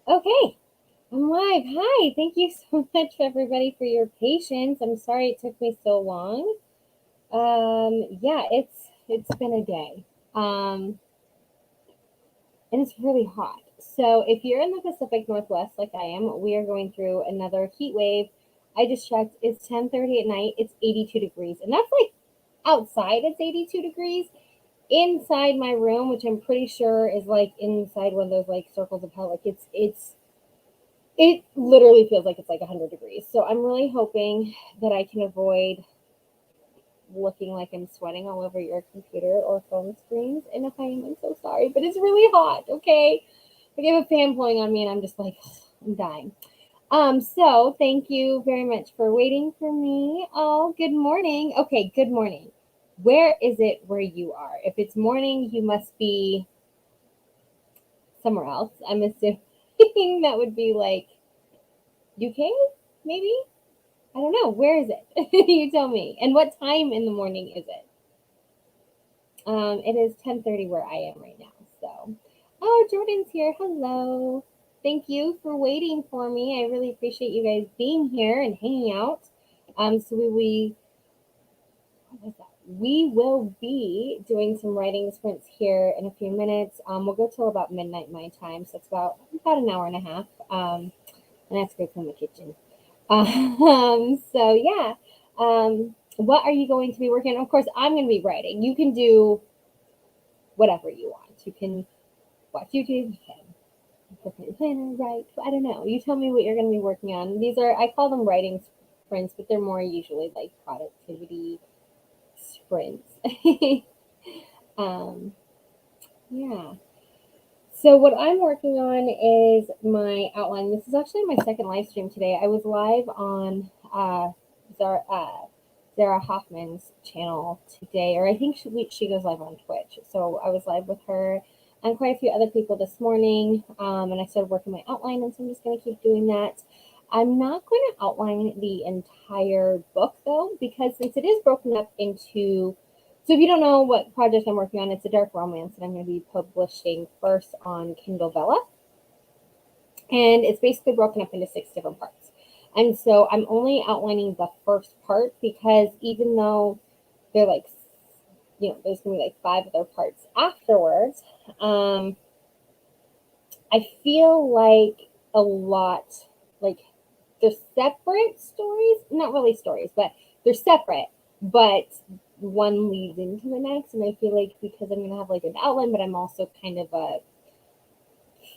Okay, I'm live. Hi, thank you so much, everybody, for your patience. I'm sorry it took me so long. Yeah, it's been a day, and it's really hot. So if you're in the Pacific Northwest, like I am, we are going through another heat wave. I just checked. It's 10:30 at night. It's 82 degrees, and that's like outside. It's 82 degrees. Inside my room, which I'm pretty sure is like inside one of those like circles of hell. Like it literally feels like it's like 100 degrees. So I'm really hoping that I can avoid looking like I'm sweating all over your computer or phone screens. And if I am, I'm so sorry, but it's really hot. Okay. I have a fan blowing on me and I'm just like, I'm dying. So thank you very much for waiting for me. Oh, good morning. Okay, good morning. Where is it where you are? If it's morning, you must be somewhere else. I'm assuming that would be like UK, maybe? I don't know. Where is it? You tell me. And what time in the morning is it? It is 10:30 where I am right now. So, oh, Jordan's here. Hello. Thank you for waiting for me. I really appreciate you guys being here and hanging out. So what was that? We will be doing some writing sprints here in a few minutes. We'll go till about midnight my time, so it's about an hour and a half. And that's great from the kitchen. So yeah. What are you going to be working on? Of course, I'm going to be writing. You can do whatever you want. You can watch YouTube, you can prepare your planner, write. I don't know. You tell me what you're going to be working on. These are, I call them writing sprints, but they're more usually like productivity sprints. um, yeah. So what I'm working on is my outline. This is actually my second live stream today. I was live on Zara, Zara Hoffman's channel today, or I think she goes live on Twitch. So I was live with her and quite a few other people this morning, and I started working my outline, and so I'm just going to keep doing that. I'm not going to outline the entire book though, because since it is broken up into, so if you don't know what project I'm working on, it's a dark romance that I'm going to be publishing first on Kindle Vella. And it's basically broken up into 6 different parts. And so I'm only outlining the first part because even though they're like, there's going to be like 5 other parts afterwards, I feel like a lot, like they're separate stories, not really stories, but they're separate, but one leads into the next. And I feel like because I'm going to have like an outline, but I'm also kind of a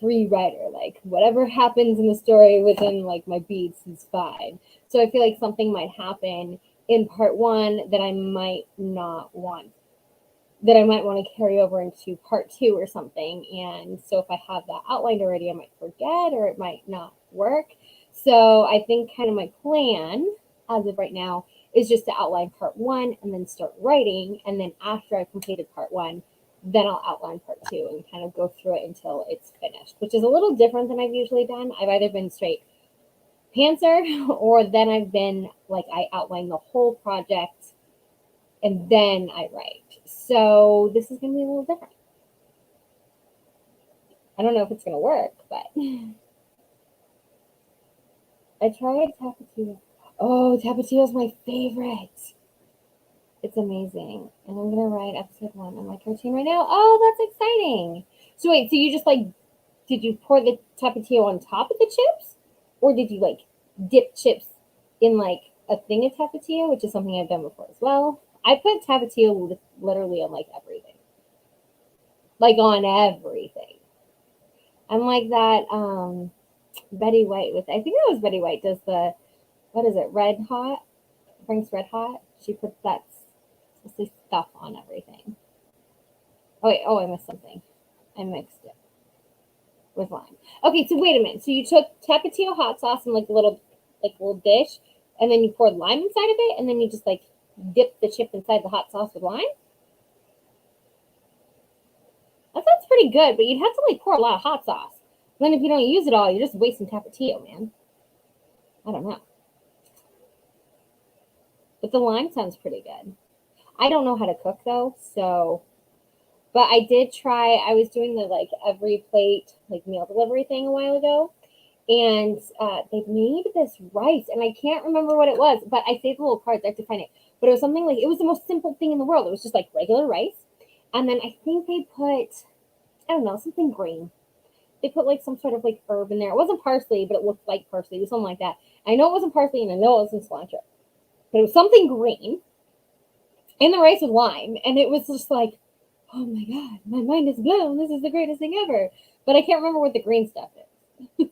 free writer, like whatever happens in the story within like my beats is fine. So I feel like something might happen in part 1 that I might not want, that I might want to carry over into part 2 or something. And so if I have that outlined already, I might forget or it might not work. So I think kind of my plan as of right now is just to outline part 1 and then start writing. And then after I've completed part 1, then I'll outline part 2 and kind of go through it until it's finished, which is a little different than I've usually done. I've either been straight pantser or then I've been like I outline the whole project and then I write. So this is going to be a little different. I don't know if it's going to work, but I tried Tapatio. Oh, Tapatio is my favorite. It's amazing. And I'm going to write episode 1 on my cartoon right now. Oh, that's exciting. So wait, so you just like, did you pour the Tapatio on top of the chips? Or did you like dip chips in like a thing of Tapatio, which is something I've done before as well? I put Tapatio literally on like everything. Like on everything. I'm like that Betty White with, I think that was Betty White, does the, what is it, Red Hot? Frank's Red Hot. She puts that stuff on everything. Oh, wait, I missed something. I mixed it with lime. Okay, so wait a minute. So you took Tapatio hot sauce in like a little dish, and then you poured lime inside of it, and then you just like dip the chip inside the hot sauce with lime? That sounds pretty good, but you'd have to like pour a lot of hot sauce. And then if you don't use it all, you're just wasting Tapatio, man. I don't know. But the lime sounds pretty good. I don't know how to cook though, so, but I did try, I was doing the like every plate like meal delivery thing a while ago, and they made this rice, and I can't remember what it was, but I saved the little cards. I have to find it. But it was something like, it was the most simple thing in the world. It was just like regular rice, and then I think they put, I don't know, something green. They put like some sort of like herb in there. It wasn't parsley, but it looked like parsley. It was something like that. I know it wasn't parsley, and I know it wasn't cilantro, but it was something green in the rice with lime, and it was just like, oh my god, my mind is blown. This is the greatest thing ever. But I can't remember what the green stuff is.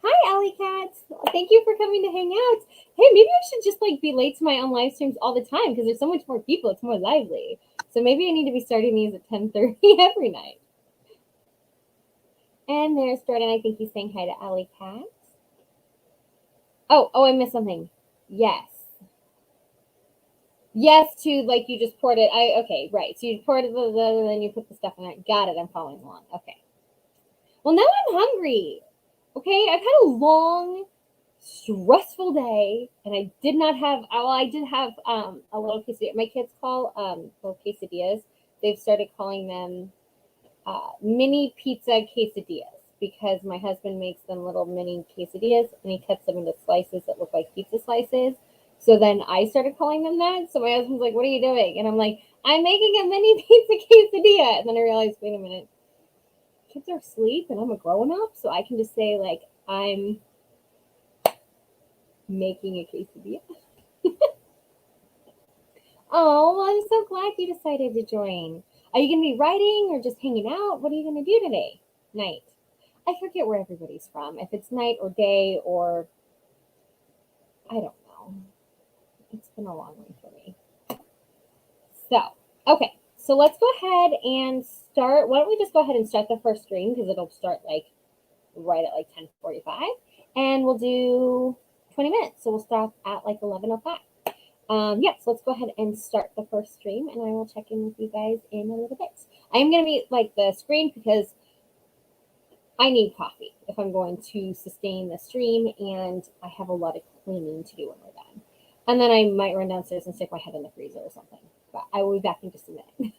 Hi, Alley Cats. Thank you for coming to hang out. Hey, maybe I should just like be late to my own live streams all the time because there's so much more people. It's more lively. So maybe I need to be starting these at 10:30 every night. And there's Jordan. I think he's saying hi to Alley Cats. Oh, I missed something. Yes. Yes, to like you just poured it. Okay, right. So you poured it, and then you put the stuff in it. Got it. I'm following along. Okay. Well, now I'm hungry. Okay, I've had a long, stressful day, and I did not have. Well, I did have a little quesadilla. My kids call little quesadillas. They've started calling them mini pizza quesadillas because my husband makes them little mini quesadillas, and he cuts them into slices that look like pizza slices. So then I started calling them that. So my husband's like, "What are you doing?" And I'm like, "I'm making a mini pizza quesadilla." And then I realized, wait a minute, kids are asleep and I'm a grown up, so I can just say like I'm making a quesadilla. Oh, well, I'm so glad you decided to join. Are you going to be writing or just hanging out? What are you going to do today? Night. I forget where everybody's from. If it's night or day or I don't know. It's been a long one for me. So, okay. So let's go ahead and start. Why don't we just go ahead and start the first stream because it'll start like right at like 10:45, and we'll do 20 minutes. So we'll stop at like 11:05. Yes, let's go ahead and start the first stream, and I will check in with you guys in a little bit. I am going to mute like the screen because I need coffee if I'm going to sustain the stream, and I have a lot of cleaning to do when we're done. And then I might run downstairs and stick my head in the freezer or something. But I will be back in just a minute.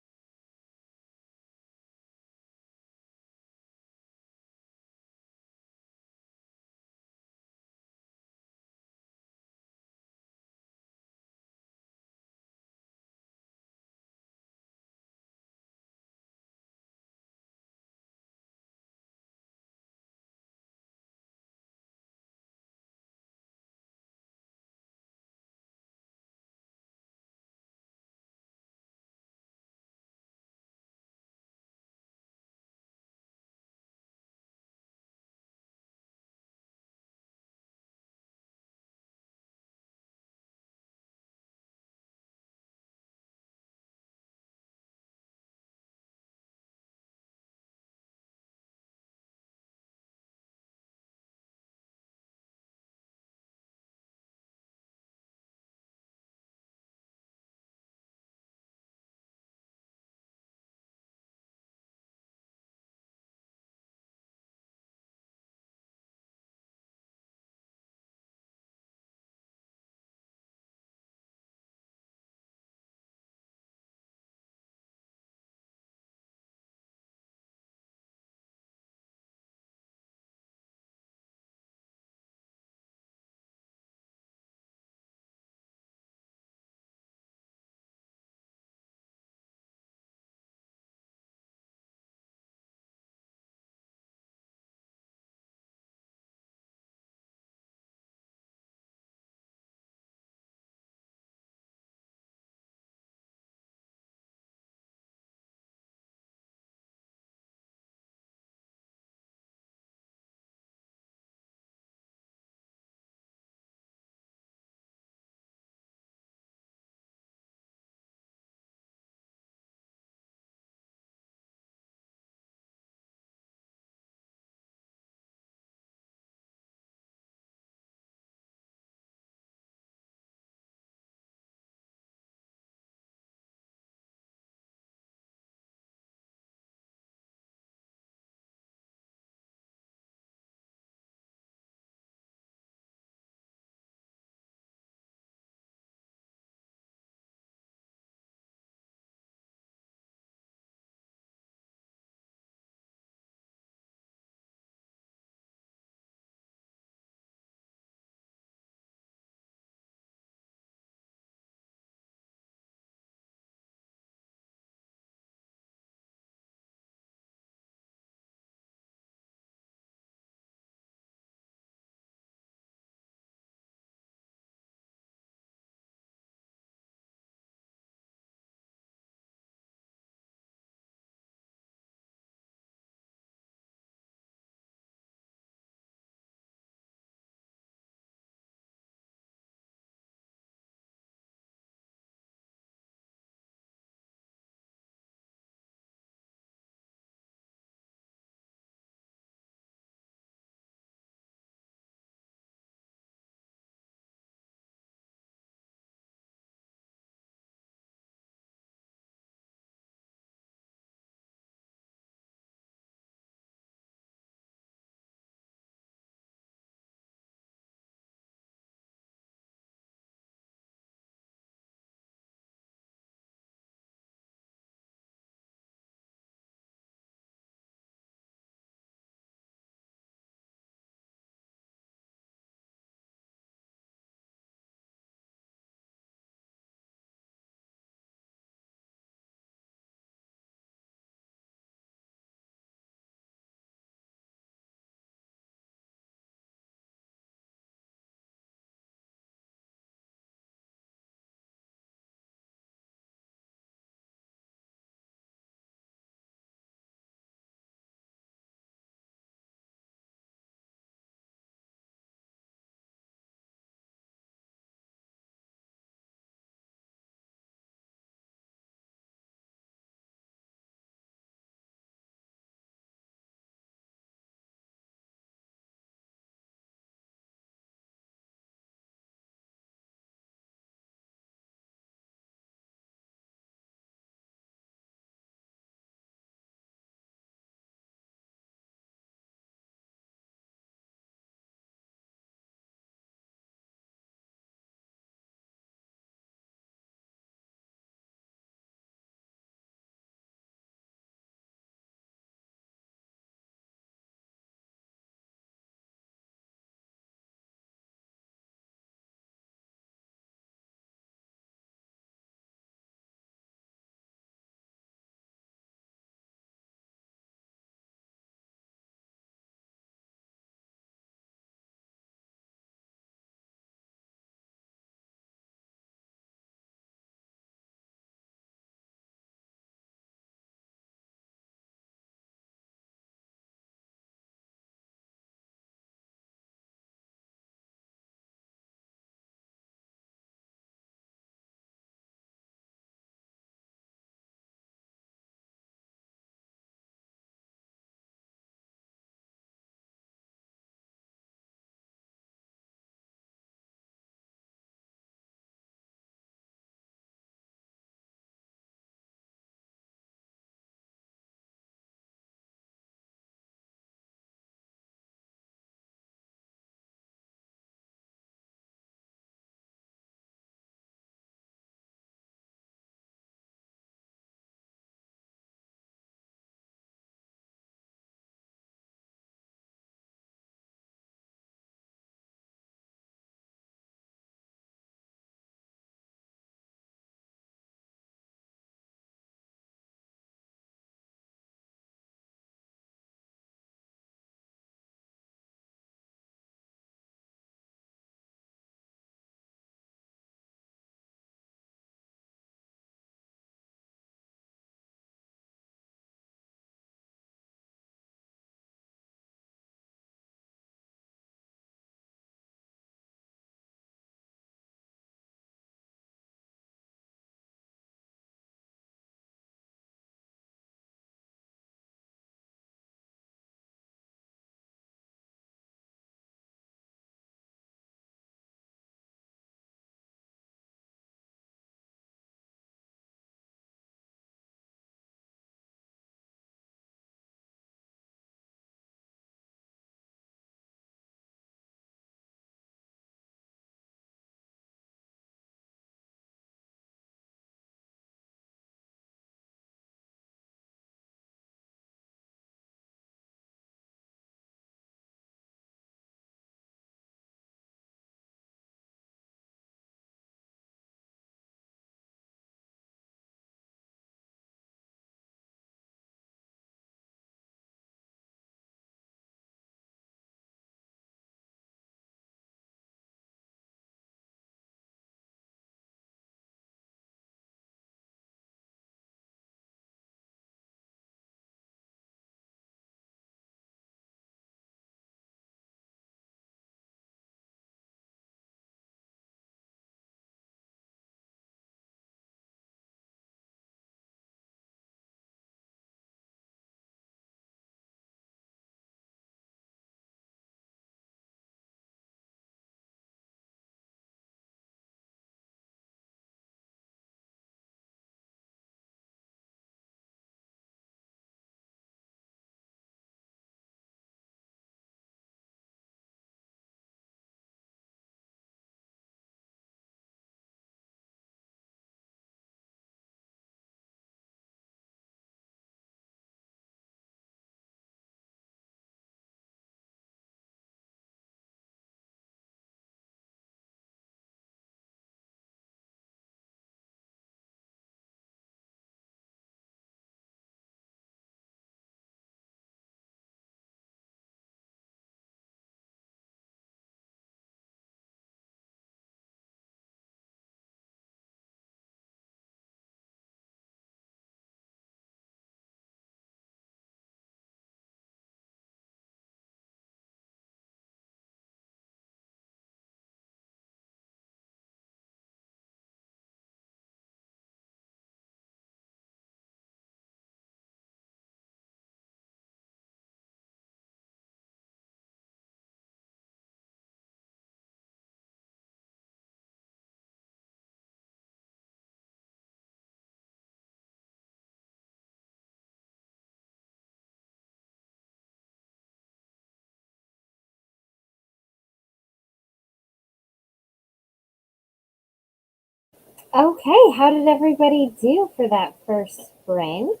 Okay, how did everybody do for that first sprint?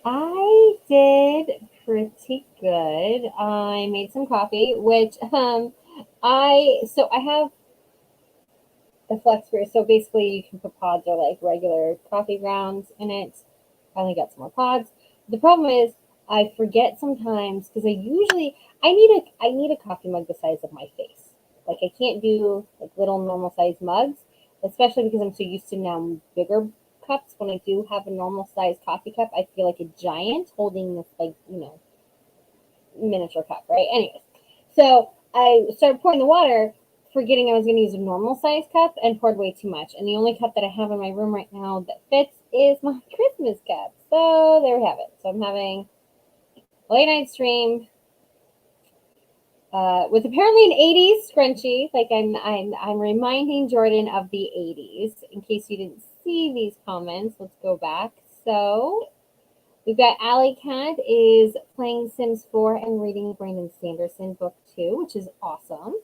I did pretty good. I made some coffee, which I have the flex brew. So basically, you can put pods or like regular coffee grounds in it. I only got some more pods. The problem is I forget sometimes because I need a coffee mug the size of my face. Like I can't do like little normal size mugs, especially because I'm so used to now bigger cups. When I do have a normal size coffee cup, I feel like a giant holding this like miniature cup, right? Anyways, so I started pouring the water, forgetting I was going to use a normal size cup, and poured way too much. And the only cup that I have in my room right now that fits is my Christmas cup. So there we have it. So I'm having a late night stream with apparently an 80s scrunchie. Like I'm reminding Jordan of the 80s. In case you didn't see these comments, let's go back. So we've got Alley Cat is playing Sims 4 and reading Brandon Sanderson book 2, which is awesome.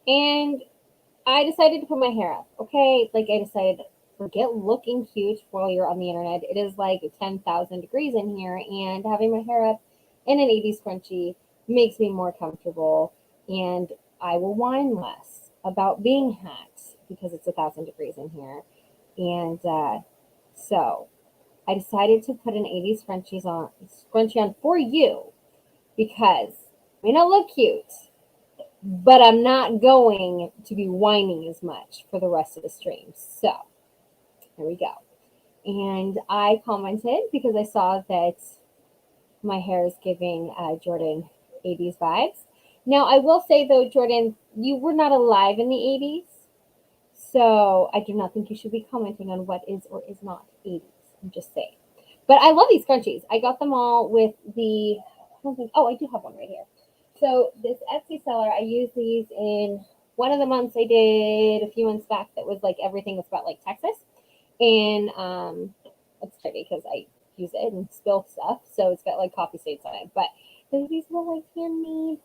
And I decided to put my hair up. Okay, like I decided, forget looking cute while you're on the internet. It is like 10,000 degrees in here, and having my hair up in an 80s scrunchie makes me more comfortable, and I will whine less about being hot because it's 1,000 degrees in here. And so I decided to put an 80s scrunchie on for you because it may not look cute, but I'm not going to be whining as much for the rest of the stream. So here we go. And I commented because I saw that my hair is giving Jordan 80s vibes. Now, I will say though, Jordan, you were not alive in the 80s. So I do not think you should be commenting on what is or is not 80s. I'm just saying. But I love these scrunchies. I got them all with I do have one right here. So this Etsy seller, I use these in one of the months I did a few months back that was like everything was about like Texas. And it's tricky because I use it and spill stuff. So it's got like coffee stains on it. But these little like handmade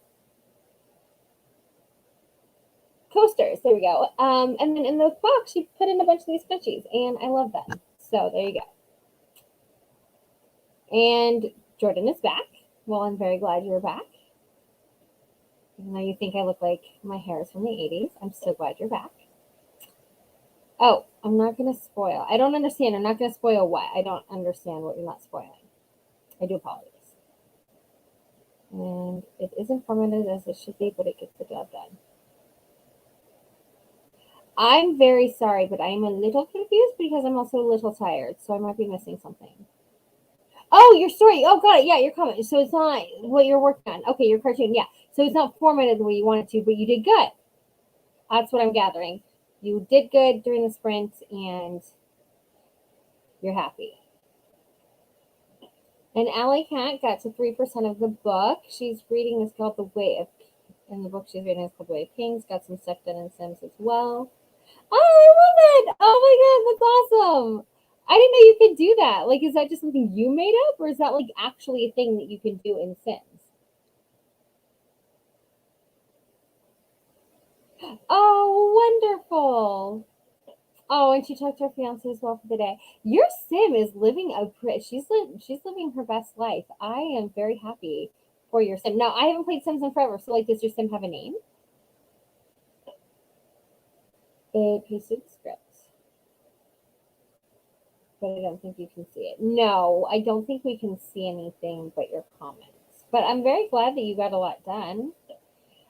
coasters. There we go. And then in the box, she put in a bunch of these scrunchies, and I love them. So there you go. And Jordan is back. Well, I'm very glad you're back. Even though you think I look like my hair is from the 80s, I'm so glad you're back. Oh, I'm not going to spoil. I don't understand. I'm not going to spoil what? I don't understand what you're not spoiling. I do apologize. And it isn't formatted as it should be, but it gets the job done. I'm very sorry, but I'm a little confused because I'm also a little tired, so I might be missing something. Oh, your story. Oh, got it. Yeah, your comment. So it's not what you're working on. Okay, your cartoon. Yeah. So it's not formatted the way you wanted to, but you did good. That's what I'm gathering. You did good during the sprint, and you're happy. And Alley Cat got to 3% of the book. She's reading is called The Way of, and the book she's reading is called The Way of Kings. Got some stuff done in Sims as well. Oh, I love it! Oh my god, that's awesome! I didn't know you could do that. Like, is that just something you made up, or is that like actually a thing that you can do in Sims? Oh, wonderful! Oh, and she talked to her fiance as well for the day. Your sim is living she's living her best life. I am very happy for your sim. Now, I haven't played Sims in forever, so like, does your sim have a name? It pasted the script, but I don't think you can see it. No, I don't think we can see anything but your comments. But I'm very glad that you got a lot done.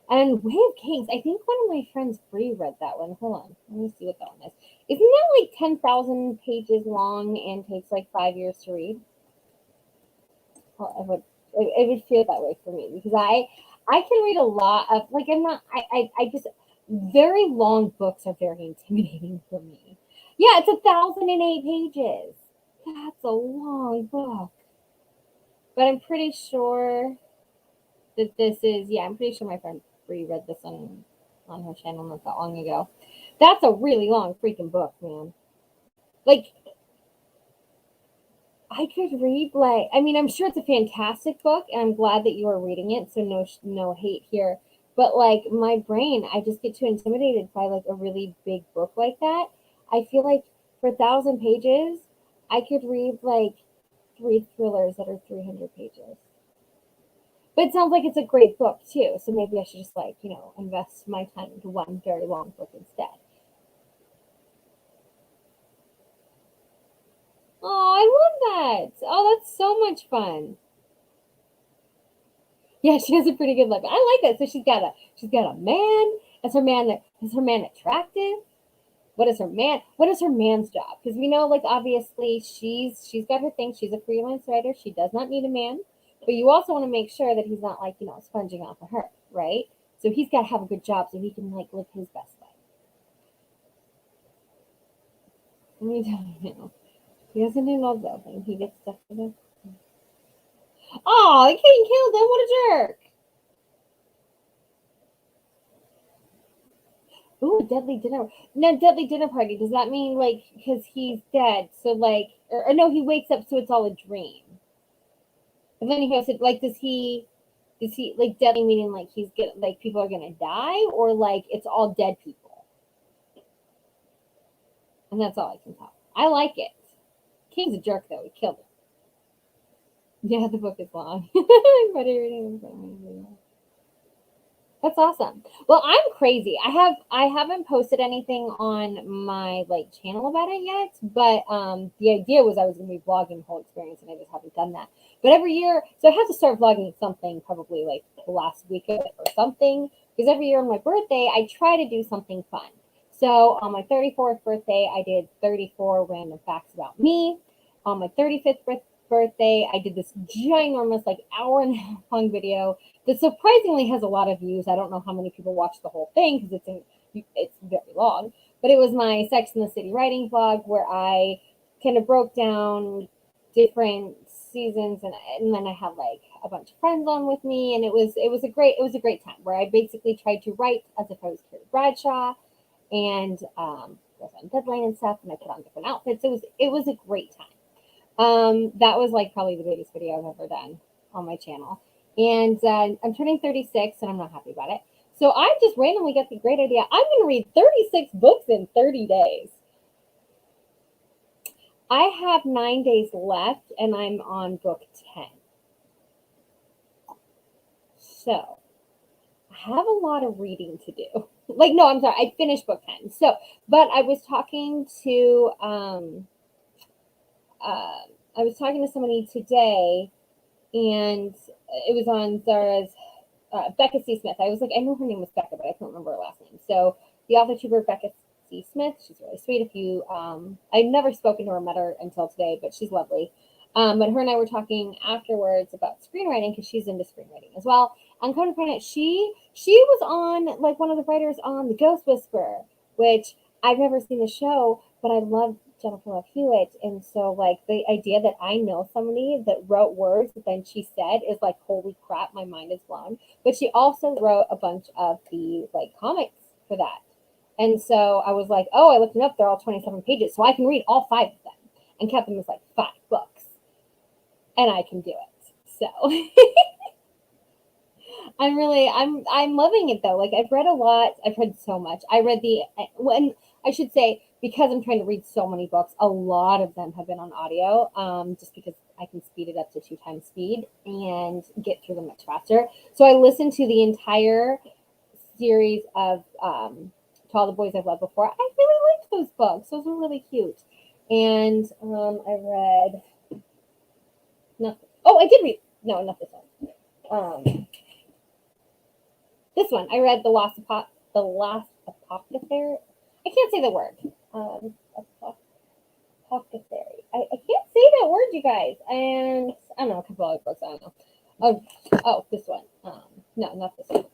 And Way of Kings, I think one of my friends Bree read that one. Hold on, let me see what that one is. Isn't that like 10,000 pages long and takes like 5 years to read? Well, it would feel that way for me because I can read a lot of like I'm not I just very long books are very intimidating for me. Yeah, it's 1,008 pages. That's a long book. But I'm pretty sure that this is I'm pretty sure my friend Bree read this on her channel not that long ago. That's a really long freaking book, man. Like I could read I'm sure it's a fantastic book, and I'm glad that you are reading it. So no hate here, But like my brain, I just get too intimidated by like a really big book like that. I feel like for 1,000 pages, I could read like three thrillers that are 300 pages. But it sounds like it's a great book too. So maybe I should just like, invest my time into one very long book instead. Oh, I love that. Oh, that's so much fun. Yeah, she has a pretty good look. I like that. So she's got a man. Is her man attractive? What is her man's job? Because we know, like, obviously she's got her thing. She's a freelance writer. She does not need a man. But you also want to make sure that he's not like, sponging off of her, right? So he's got to have a good job so he can like live his best life. Let me tell you, he doesn't do no building. He gets stuff to do. Oh, the king killed him. What a jerk! Ooh, deadly dinner. No, deadly dinner party. Does that mean like because he's dead? So like, or no, he wakes up, so it's all a dream. And then he goes, like, does he like deadly meaning like he's gonna like people are gonna die, or like it's all dead people? And that's all I can tell. I like it. King's a jerk though. He killed him. Yeah, the book is long. Better reading. That's awesome. Well, I'm crazy. I haven't posted anything on my like channel about it yet, but the idea was I was gonna be vlogging the whole experience and I just haven't done that. But every year, so I have to start vlogging something probably like the last week of it or something, because every year on my birthday I try to do something fun. So on my 34th birthday, I did 34 random facts about me. On my 35th birthday, I did this ginormous like hour and a half long video that surprisingly has a lot of views. I don't know how many people watch the whole thing because it's very long. But it was my Sex in the City writing vlog where I kind of broke down different seasons, and then I had like a bunch of friends on with me, and it was a great time where I basically tried to write as if I was Carrie Bradshaw, and was on deadline and stuff, and I put on different outfits. It was a great time. That was like probably the biggest video I've ever done on my channel. And I'm turning 36 and I'm not happy about it. So I just randomly got the great idea. I'm going to read 36 books in 30 days. I have 9 days left and I'm on book 10. So I have a lot of reading to do. Like, no, I'm sorry. I finished book 10. So, but uh, I was talking to somebody today and it was on Zara's Becca C. Smith. I was like, I knew her name was Becca, but I couldn't remember her last name. So the author tuber Becca C. Smith, she's really sweet. If you, I've never spoken to her, met her until today, but she's lovely. But her and I were talking afterwards about screenwriting because she's into screenwriting as well. And come to find out, she was on like one of the writers on The Ghost Whisperer, which I've never seen the show, but I love Jennifer Love Hewitt. And so like the idea that I know somebody that wrote words that then she said is like, holy crap, my mind is blown. But she also wrote a bunch of the like comics for that. And so I was like, oh, I looked it up. They're all 27 pages. So I can read all five of them and kept them as like 5 books. And I can do it. So I'm loving it though. Like I've read a lot. I've read so much. I read when I should say, because I'm trying to read so many books, a lot of them have been on audio, just because I can speed it up to 2 times speed and get through them much faster. So I listened to the entire series of To All the Boys I've Loved Before. I really liked those books. Those were really cute. And I read nothing. Oh, I did read. No, not this one. This one. I read the Last Apothecary. I can't say the word. Apothecary. I can't say that word, you guys. And I don't know, a couple other books. I don't know. Oh, this one. No, not this one.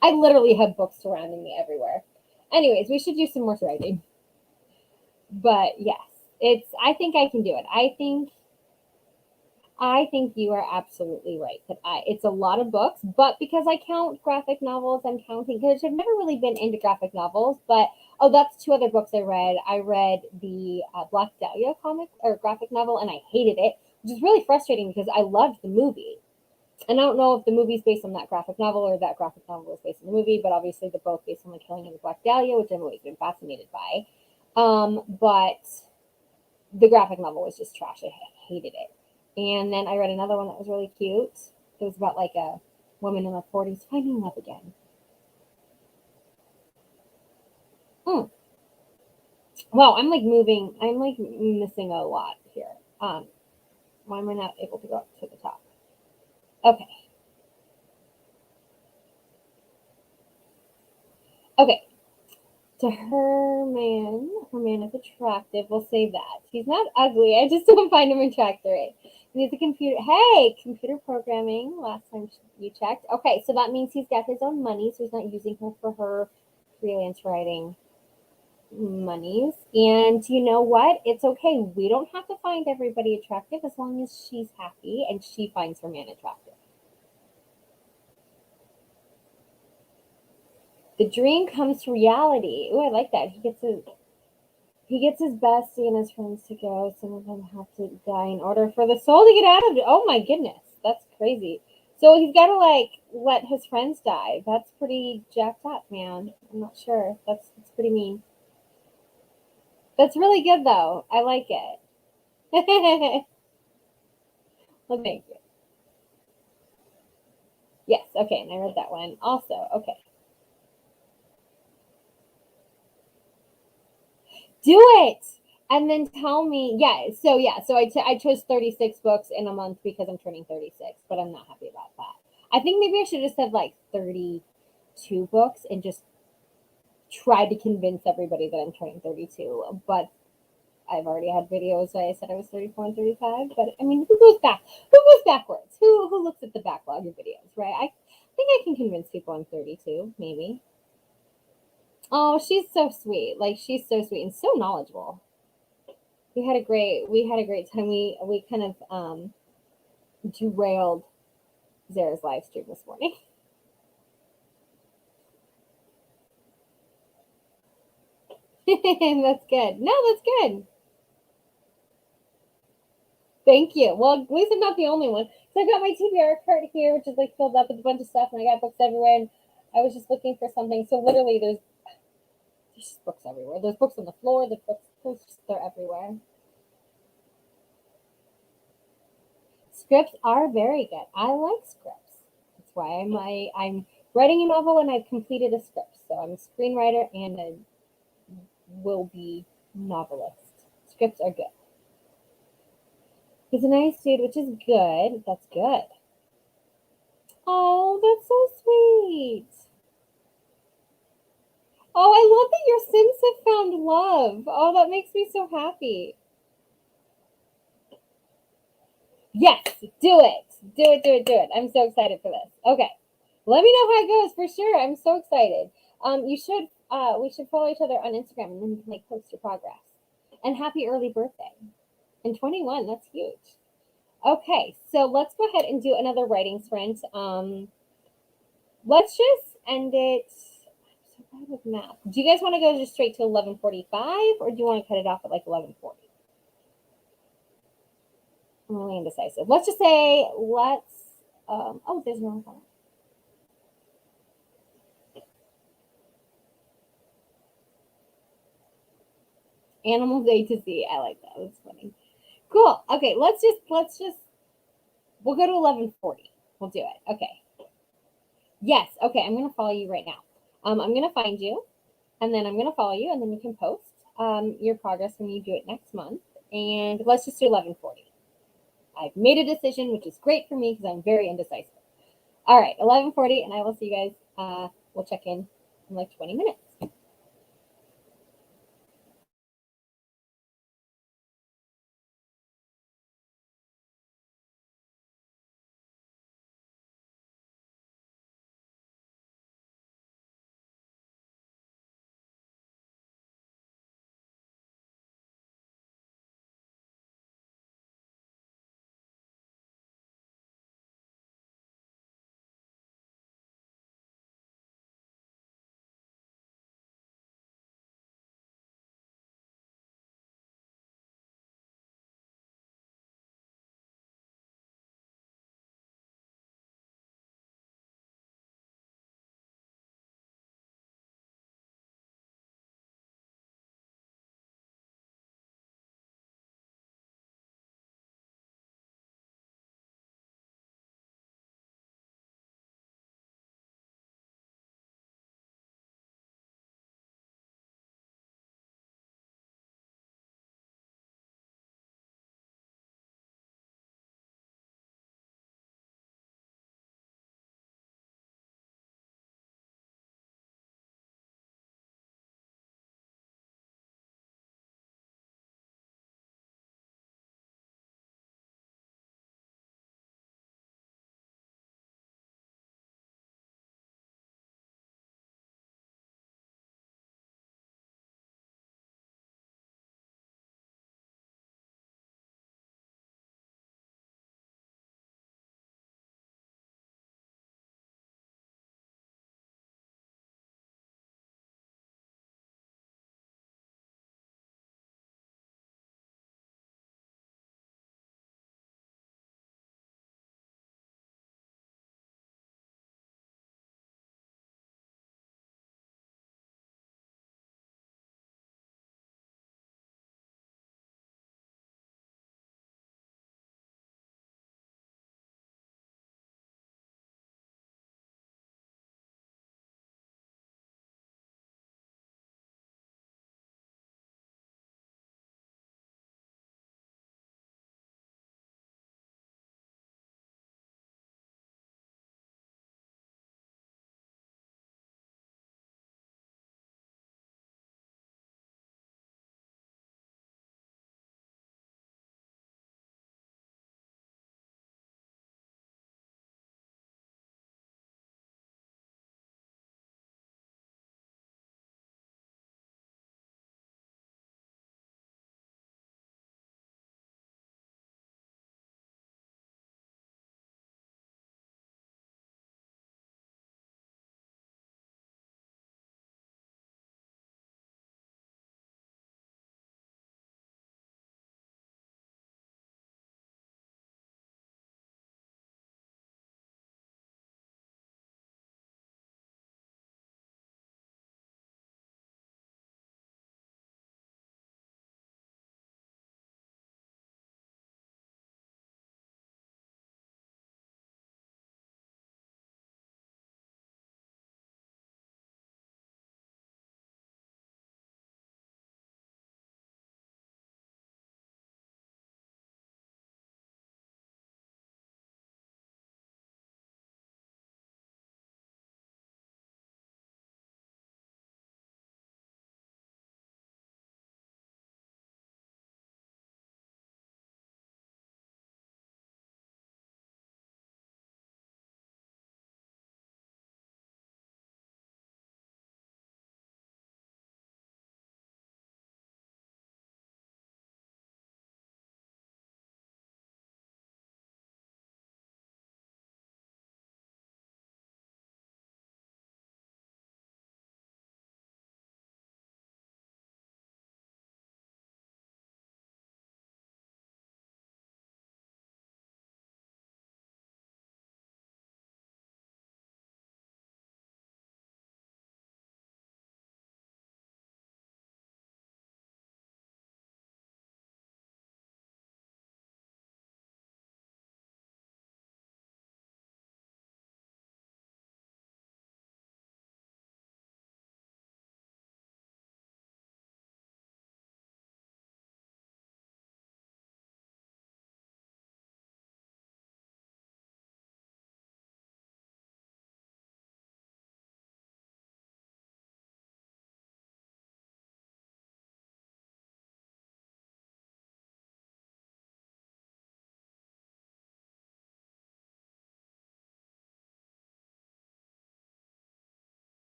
I literally have books surrounding me everywhere. Anyways, we should do some more writing. But yes, I think I can do it. I think you are absolutely right that it's a lot of books, but because I count graphic novels, I'm counting because I've never really been into graphic novels. But oh, that's 2 other books I read. I read the Black Dahlia comic or graphic novel, and I hated it, which is really frustrating because I loved the movie. And I don't know if the movie's based on that graphic novel or that graphic novel is based on the movie, but obviously they're both based on The Killing of the Black Dahlia, which I've always been fascinated by. But the graphic novel was just trash. I hated it. And then I read another one that was really cute. It was about like a woman in her 40s finding love again. Mm. Wow, I'm like moving. I'm like missing a lot here. Why am I not able to go up to the top? Okay. Okay. To her man is attractive. We'll say that. He's not ugly. I just don't find him attractive. And he's a computer. Hey, computer programming. Last time you checked. Okay, so that means he's got his own money, so he's not using her for her freelance writing monies. And you know what? It's okay. We don't have to find everybody attractive as long as she's happy and she finds her man attractive. The dream comes to reality. Oh, I like that. He gets his bestie and his friends to go. Some of them have to die in order for the soul to get out of it. Oh my goodness, that's crazy. So he's got to like let his friends die. That's pretty jacked up, man. I'm not sure. That's pretty mean. That's really good though. I like it. Well, thank you. Yes. Okay, and I read that one also. Okay. Do it and then tell me. So I chose 36 books in a month because I'm turning 36, but I'm not happy about that. I think maybe I should have said like 32 books and just tried to convince everybody that I'm turning 32, but I've already had videos where I said I was 34 and 35. But I mean, who goes backwards? Who looks at the backlog of videos, right? I think I can convince people I'm 32, maybe. Oh, she's so sweet. Like she's so sweet and so knowledgeable. We had a great time. We kind of derailed Zara's live stream this morning. That's good. No, that's good. Thank you. Well, at least I'm not the only one. So I've got my TBR cart here, which is like filled up with a bunch of stuff, and I got books everywhere. And I was just looking for something. So literally, there's just books everywhere. There's books on the floor. They're everywhere. Scripts are very good. I like scripts. That's why I'm writing a novel and I've completed a script. So I'm a screenwriter and a will be novelist. Scripts are good. He's a nice dude, which is good. That's good. Oh, that's so sweet. Oh, I love that your Sims have found love. Oh, that makes me so happy. Yes, do it. Do it, do it, do it. I'm so excited for this. Okay. Let me know how it goes for sure. I'm so excited. We should follow each other on Instagram and then you can like post your progress. And happy early birthday. And 21, that's huge. Okay, so let's go ahead and do another writing sprint. Let's just end it. I'm so bad with math. Do you guys want to go just straight to 11:45 or do you want to cut it off at like 11:40? I'm really indecisive. Let's just say oh, there's no one. Animals A to Z. I like that. That's funny. Cool. Okay, let's just we'll go to 11:40. We'll do it. Okay. Yes. Okay, I'm gonna follow you right now. I'm gonna find you, and then I'm gonna follow you, and then you can post your progress when you do it next month. And let's just do 11:40. I've made a decision, which is great for me because I'm very indecisive. All right, 11:40, and I will see you guys. We'll check in like 20 minutes.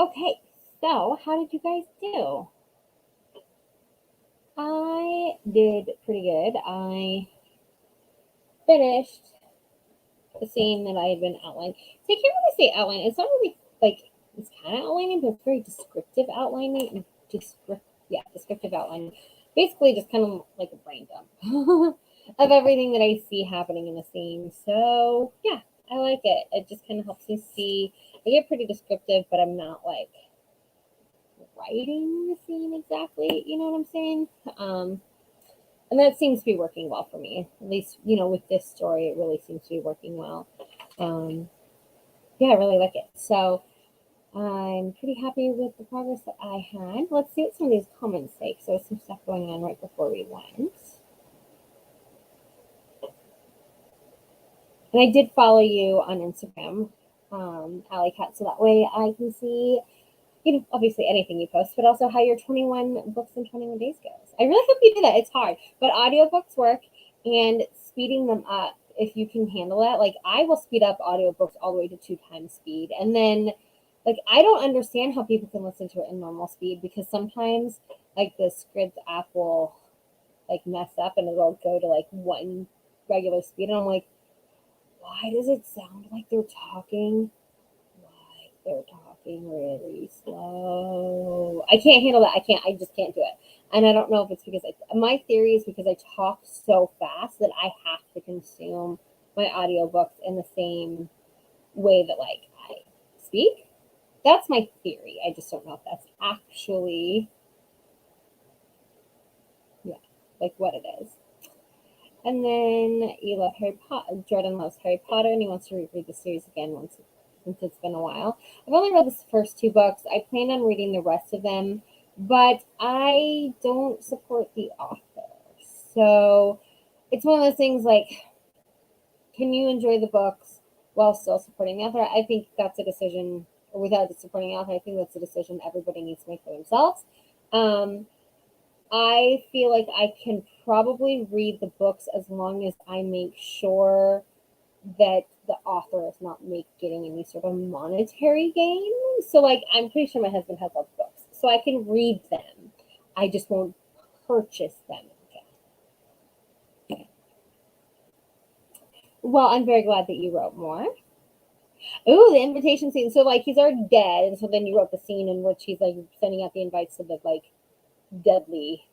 Okay, so how did you guys do? I did pretty good. I finished the scene that I had been outlining. So I can't really say outline. It's not really like it's kind of outlining, but it's very descriptive outlining. Descriptive outlining. Basically, just kind of like a brain dump of everything that I see happening in the scene. So yeah, I like it. It just kind of helps me see. I get pretty descriptive, but I'm not like writing the scene exactly. You know what I'm saying? And that seems to be working well for me. At least, with this story, it really seems to be working well. Um, yeah, I really like it. So I'm pretty happy with the progress that I had. Let's see what some of these comments say. So there's some stuff going on right before we went. And I did follow you on Instagram, Alley Cat, so that way I can see, obviously anything you post, but also how your 21 books in 21 days goes. I really hope you do that. It's hard, but audiobooks work, and speeding them up, if you can handle that. Like, I will speed up audiobooks all the way to 2 times speed. And then, like, I don't understand how people can listen to it in normal speed, because sometimes, like, the script app will, like, mess up and it'll go to, like, one regular speed. And I'm like, why does it sound like they're talking they're talking really slow? I can't handle that. I just can't do it. And I don't know if it's because my theory is because I talk so fast that I have to consume my audiobooks in the same way that like I speak. That's my theory. I just don't know if that's actually, yeah, like what it is. And then you love Harry Potter. Jordan loves Harry Potter, and he wants to reread the series again since it's been a while. I've only read the first 2 books. I plan on reading the rest of them, but I don't support the author. So it's one of those things like, can you enjoy the books while still supporting the author? I think that's a decision, or without supporting the author, I think that's a decision everybody needs to make for themselves. Um, I feel like I can probably read the books as long as I make sure that the author is not getting any sort of monetary gain. So, like, I'm pretty sure my husband has all the books, so I can read them. I just won't purchase them. Well, I'm very glad that you wrote more. Oh, the invitation scene. So, like, he's already dead, and so then you wrote the scene in which he's like sending out the invites to the like deadly.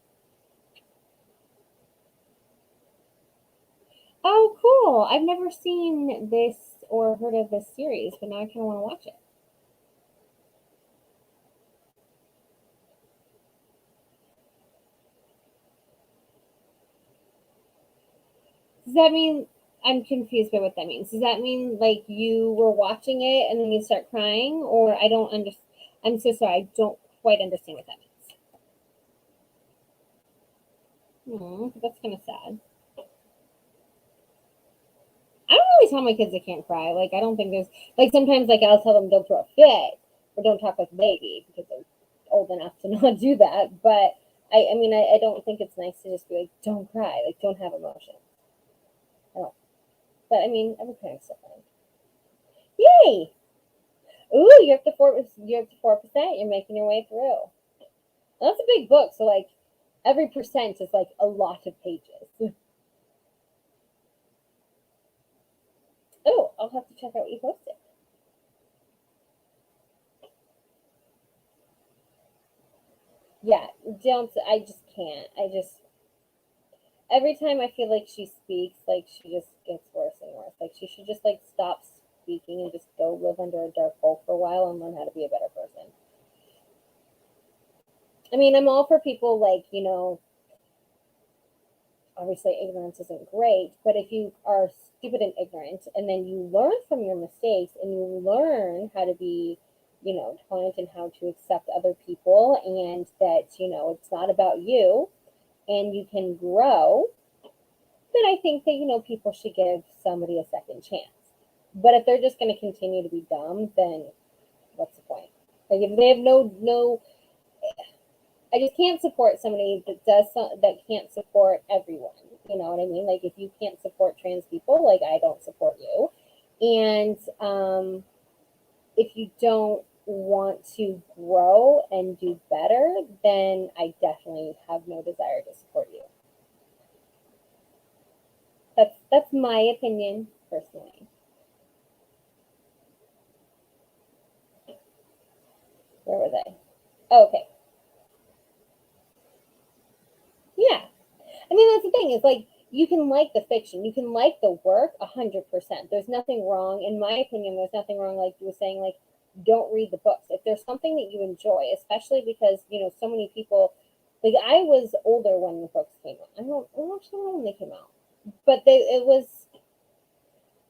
Oh, cool. I've never seen this or heard of this series, but now I kind of want to watch it. Does that mean I'm confused by what that means? Does that mean like you were watching it and then you start crying, or I don't understand? I'm so sorry. I don't quite understand what that means. That's kind of sad. I don't really tell my kids they can't cry. Like, I don't think there's like sometimes like I'll tell them don't throw a fit or don't talk like a baby because they're old enough to not do that. But I don't think it's nice to just be like, don't cry, like don't have emotions. I don't. But I mean, every parent's different. Yay! Ooh, you're up to 4%. You're making your way through. And that's a big book, so like every percent is like a lot of pages. Oh, I'll have to check out what you posted. Yeah, don't. I just can't. I just every time I feel like she speaks, like she just gets worse and worse. Like she should just like stop speaking and just go live under a dark hole for a while and learn how to be a better person. I mean, I'm all for people like, obviously ignorance isn't great, but if you are stupid and ignorant and then you learn from your mistakes and you learn how to be, tolerant and how to accept other people, and that, it's not about you and you can grow, then I think that, people should give somebody a second chance. But if they're just going to continue to be dumb, then what's the point? Like if they have no, I just can't support somebody that can't support everyone. You know what I mean? Like if you can't support trans people, like I don't support you. And if you don't want to grow and do better, then I definitely have no desire to support you. That's my opinion personally. Where was I? Oh, okay. Yeah. I mean, that's the thing. Is like you can like the fiction, you can like the work 100%. There's nothing wrong, in my opinion. There's nothing wrong, like you were saying, like don't read the books if there's something that you enjoy, especially because so many people. Like I was older when the books came out. I don't actually know when they came out, but it was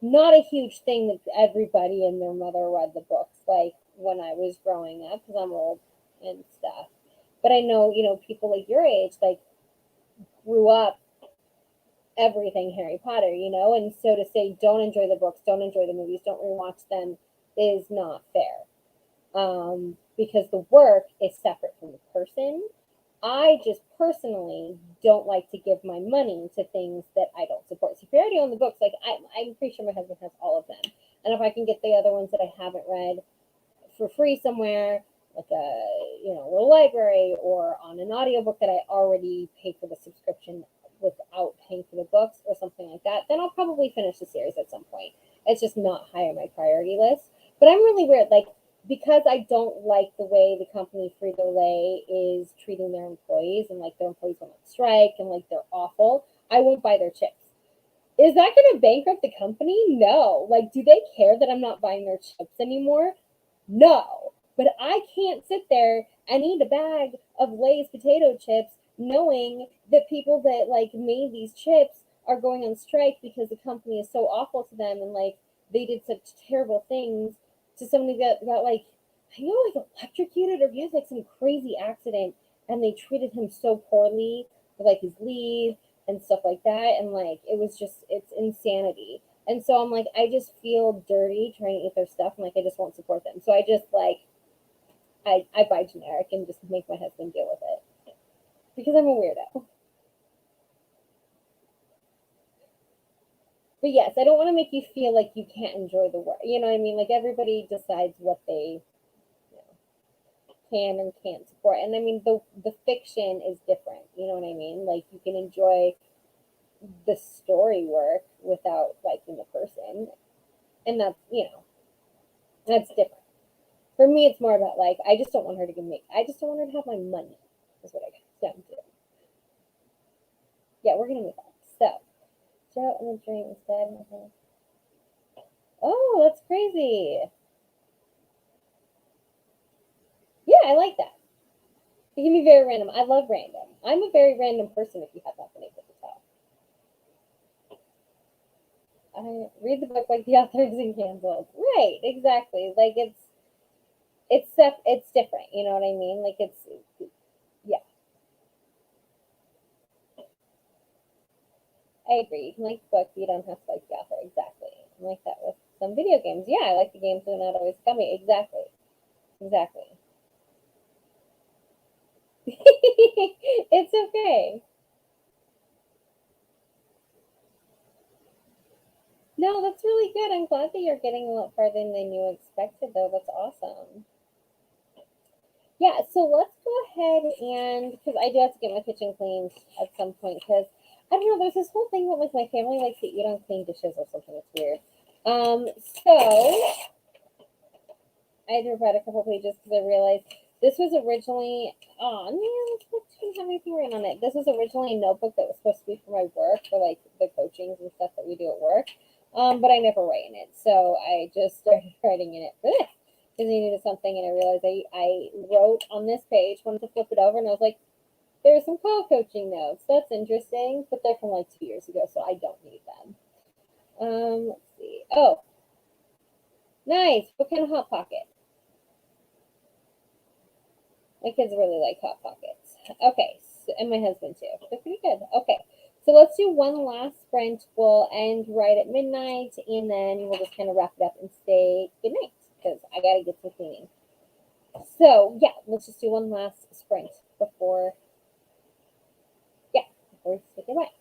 not a huge thing that everybody and their mother read the books like when I was growing up because I'm old and stuff. But I know people like your age like grew up everything Harry Potter, and so to say don't enjoy the books, don't enjoy the movies, don't rewatch them is not fair. Because the work is separate from the person. I just personally don't like to give my money to things that I don't support. So if you already own the books, like I'm pretty sure my husband has all of them, and if I can get the other ones that I haven't read for free somewhere, like a little library or on an audiobook that I already paid for the subscription without paying for the books or something like that, then I'll probably finish the series at some point. It's just not high on my priority list. But I'm really weird, like because I don't like the way the company Frito Lay is treating their employees, and like their employees went on strike and like they're awful. I won't buy their chips. Is that going to bankrupt the company? No. Like, do they care that I'm not buying their chips anymore? No. But I can't sit there and eat a bag of Lay's potato chips knowing that people that like made these chips are going on strike because the company is so awful to them, and like they did such terrible things to somebody that got like I know like electrocuted or he has like some crazy accident and they treated him so poorly with like his leave and stuff like that, and like it's insanity. And so I'm like, I just feel dirty trying to eat their stuff, and like I just won't support them. So I just like I buy generic and just make my husband deal with it because I'm a weirdo. But yes, I don't want to make you feel like you can't enjoy the work. You know what I mean? Like everybody decides what they can and can't support. And I mean the fiction is different. You know what I mean? Like you can enjoy the story work without liking the person, and that's different. For me, it's more about like I just don't want her to give me. I just don't want her to have my money. Is what I got down to. Yeah, we're gonna move on. So, shout in the dream instead. Oh, that's crazy. Yeah, I like that. It can be very random. I love random. I'm a very random person. If you have not been able to tell, I read the book like the author isn't canceled. Right, exactly. Like it's different. You know what I mean? Like yeah. I agree. You can like the book, but you don't have to like the author. Exactly. I'm like that with some video games. Yeah, I like the games, but not always coming. Exactly. Exactly. It's okay. No, that's really good. I'm glad that you're getting a lot farther than you expected, though. That's awesome. Yeah, so let's go ahead and because I do have to get my kitchen cleaned at some point because I don't know. There's this whole thing that like my family likes to eat on clean dishes or something. It's weird. So I had to read a couple pages because I realized this was originally, oh man, this book didn't have anything written on it. This was originally a notebook that was supposed to be for my work, for like the coachings and stuff that we do at work. But I never write in it. So I just started writing in it for this because I needed something, and I realized I wrote on this page, wanted to flip it over, and I was like, there's some call coaching notes. That's interesting, but they're from like 2 years ago, so I don't need them. Let's see. Oh, nice. What kind of Hot Pocket? My kids really like Hot Pockets. Okay, so, and my husband too. They're pretty good. Okay, so let's do one last sprint. We'll end right at midnight, and then we'll just kind of wrap it up and say good night because I gotta get some cleaning. So yeah, let's just do one last sprint before before we say goodbye.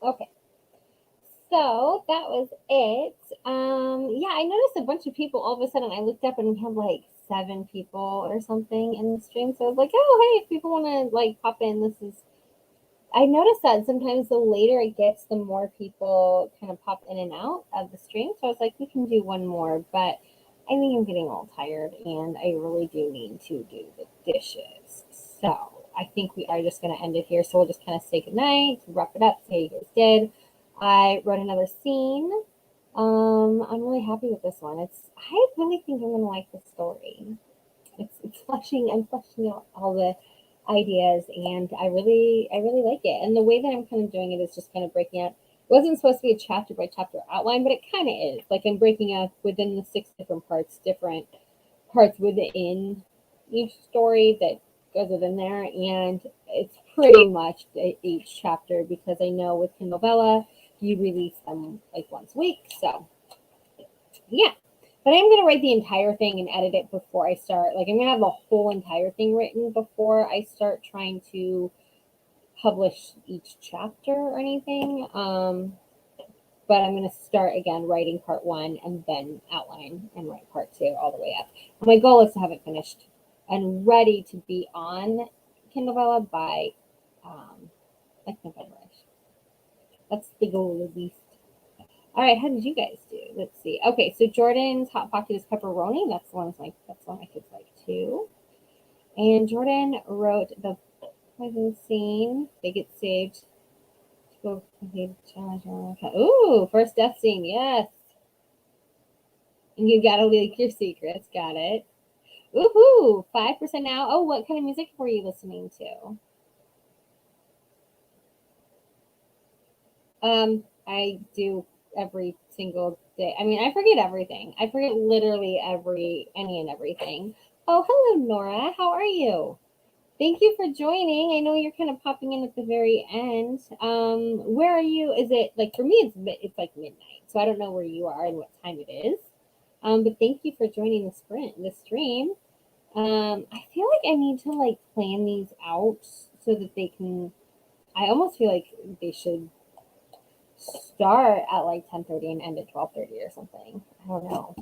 Okay. So that was it. Yeah, I noticed a bunch of people all of a sudden. I looked up and we have like 7 people or something in the stream. So I was like, oh, hey, if people want to like pop in, this is. I noticed that sometimes the later it gets, the more people kind of pop in and out of the stream. So I was like, we can do one more, but I think I'm getting all tired and I really do need to do the dishes. So I think we are just going to end it here. So we'll just kind of say goodnight, wrap it up, say how you guys did. I wrote another scene. I'm really happy with this one. I really think I'm gonna like the story. It's fleshing. I'm fleshing out all the ideas, and I really like it. And the way that I'm kind of doing it is just kind of breaking out. It wasn't supposed to be a chapter by chapter outline, but it kind of is. Like I'm breaking up within the 6 different parts, different parts within each story that goes within there, and it's pretty much each chapter because I know with Kindle Vella you release them like once a week. So yeah. But I'm gonna write the entire thing and edit it before I start. Like I'm gonna have the whole entire thing written before I start trying to publish each chapter or anything. But I'm gonna start again writing part 1 and then outline and write part 2 all the way up. And my goal is to have it finished and ready to be on Kindle Vella by like November. That's the goal at least. All right, how did you guys do? Let's see. Okay, so Jordan's hot pocket is pepperoni. That's one my kids like too. And Jordan wrote the poison scene. They get saved to go complete challenge. Ooh, first death scene. Yes. And you gotta leak your secrets. Got it. Woohoo! 5% now. Oh, what kind of music were you listening to? I do every single day. I mean, I forget everything. I forget literally any and everything. Oh, hello, Nora. How are you? Thank you for joining. I know you're kind of popping in at the very end. Where are you? Is it like for me? It's like midnight, so I don't know where you are and what time it is. But thank you for joining the stream. I feel like I need to like plan these out so that they can. I almost feel like they should start at like 10:30 and end at 12:30 or something. I don't know.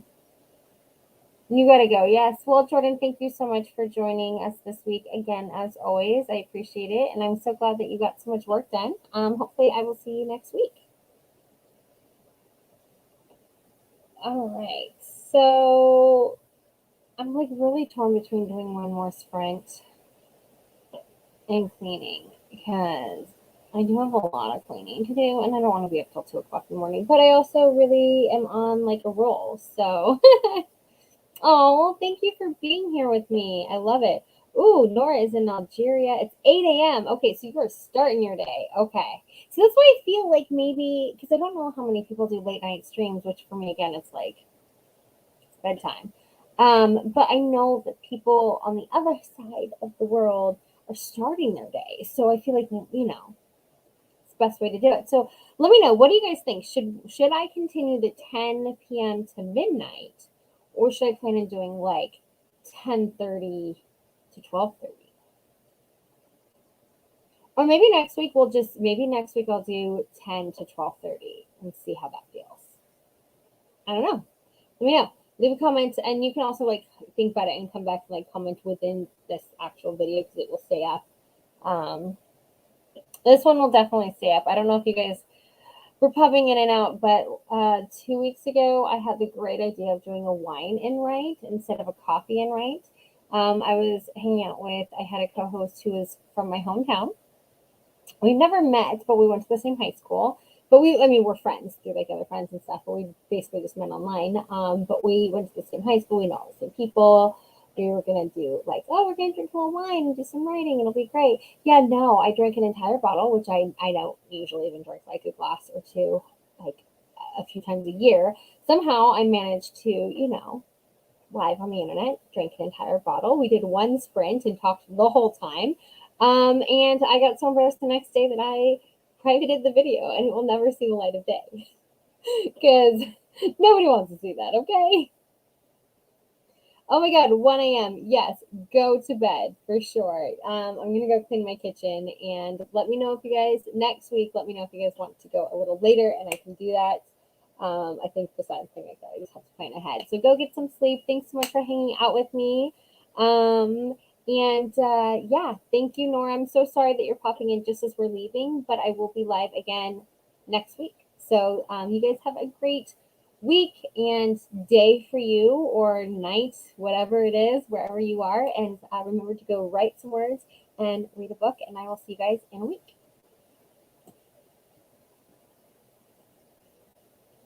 You gotta go. Yes. Well, Jordan, thank you so much for joining us this week again. As always, I appreciate it, and I'm so glad that you got so much work done. Hopefully, I will see you next week. All right. So I'm like really torn between doing one more sprint and cleaning because I do have a lot of cleaning to do, and I don't want to be up till 2 o'clock in the morning. But I also really am on like a roll, so. Oh, thank you for being here with me. I love it. Ooh, Nora is in Algeria. It's 8 a.m. Okay, so you are starting your day. Okay. So that's why I feel like maybe, because I don't know how many people do late night streams, which for me, again, it's bedtime. But I know that people on the other side of the world are starting their day. So I feel like, it's the best way to do it. So let me know. What do you guys think? Should I continue the 10 p.m. to midnight, or should I plan on doing like 10:30 to 12:30? Or maybe next week I'll do 10 to 12:30 and see how that feels. I don't know. Let me know. Leave a comment, and you can also like think about it and come back and like comment within this actual video because it will stay up. This one will definitely stay up. I don't know if you guys were popping in and out, but 2 weeks ago I had the great idea of doing a wine and write instead of a coffee and write. I was hanging out with, I had a co-host who was from my hometown. We never met, but we went to the same high school. But we're friends through like other friends and stuff, but we basically just met online. But we went to the same high school, we know all the same people. We were gonna do like, oh, we're gonna drink a little wine and do some writing, it'll be great. Yeah, no, I drank an entire bottle, which I don't usually even drink like a glass or two, like a few times a year. Somehow I managed to, live on the internet, drank an entire bottle. We did one sprint and talked the whole time. And I got so embarrassed the next day that I privated the video and it will never see the light of day because nobody wants to see that, okay? Oh my God, 1 a.m. Yes, go to bed for sure. I'm gonna go clean my kitchen and let me know if you guys next week. Let me know if you guys want to go a little later, and I can do that. I think besides thing like that, I just have to plan ahead. So go get some sleep. Thanks so much for hanging out with me. Um, and yeah, thank you, Nora. I'm so sorry that you're popping in just as we're leaving, but I will be live again next week. So you guys have a great week and day for you, or night, whatever it is, wherever you are. And remember to go write some words and read a book. And I will see you guys in a week.